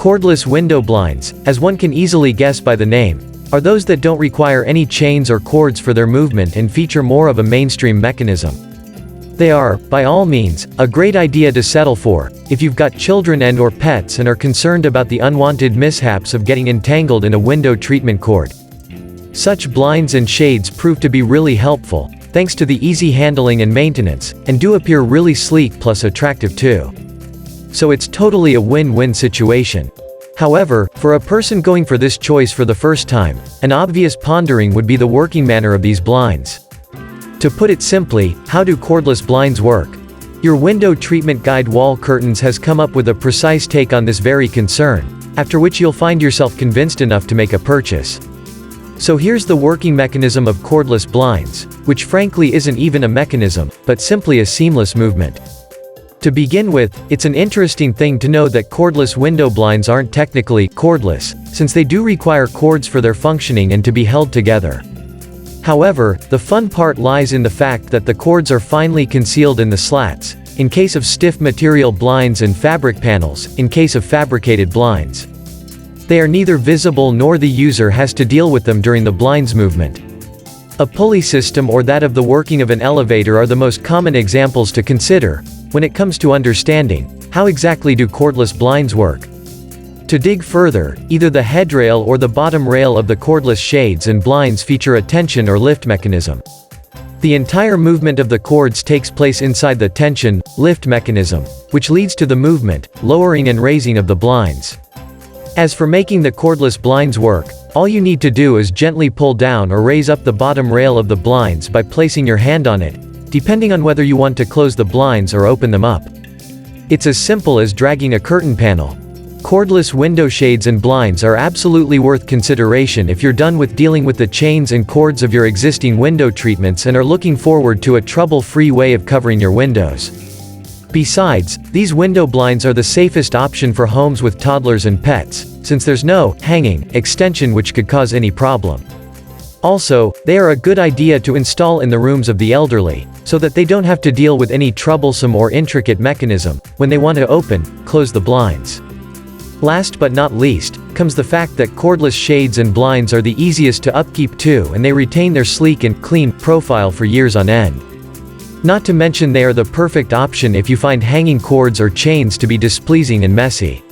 Cordless window blinds, as one can easily guess by the name, are those that don't require any chains or cords for their movement and feature more of a mainstream mechanism. They are, by all means, a great idea to settle for, if you've got children and/or pets and are concerned about the unwanted mishaps of getting entangled in a window treatment cord. Such blinds and shades prove to be really helpful, thanks to the easy handling and maintenance, and do appear really sleek plus attractive too. So it's totally a win-win situation. However, for a person going for this choice for the first time, an obvious pondering would be the working manner of these blinds. To put it simply, how do cordless blinds work? Your window treatment guide Wall Curtains has come up with a precise take on this very concern, after which you'll find yourself convinced enough to make a purchase. So here's the working mechanism of cordless blinds, which frankly isn't even a mechanism, but simply a seamless movement. To begin with, it's an interesting thing to know that cordless window blinds aren't technically cordless, since they do require cords for their functioning and to be held together. However, the fun part lies in the fact that the cords are finely concealed in the slats, in case of stiff material blinds, and fabric panels, in case of fabricated blinds. They are neither visible nor the user has to deal with them during the blind's movement. A pulley system or that of the working of an elevator are the most common examples to consider, when it comes to understanding, how exactly do cordless blinds work. To dig further, either the headrail or the bottom rail of the cordless shades and blinds feature a tension or lift mechanism. The entire movement of the cords takes place inside the tension, lift mechanism, which leads to the movement, lowering and raising of the blinds. As for making the cordless blinds work, all you need to do is gently pull down or raise up the bottom rail of the blinds by placing your hand on it, depending on whether you want to close the blinds or open them up. It's as simple as dragging a curtain panel. Cordless window shades and blinds are absolutely worth consideration if you're done with dealing with the chains and cords of your existing window treatments and are looking forward to a trouble-free way of covering your windows. Besides, these window blinds are the safest option for homes with toddlers and pets, since there's no hanging extension which could cause any problem. Also, they are a good idea to install in the rooms of the elderly, so that they don't have to deal with any troublesome or intricate mechanism when they want to open, close the blinds. Last but not least, comes the fact that cordless shades and blinds are the easiest to upkeep too, and they retain their sleek and clean profile for years on end. Not to mention they are the perfect option if you find hanging cords or chains to be displeasing and messy.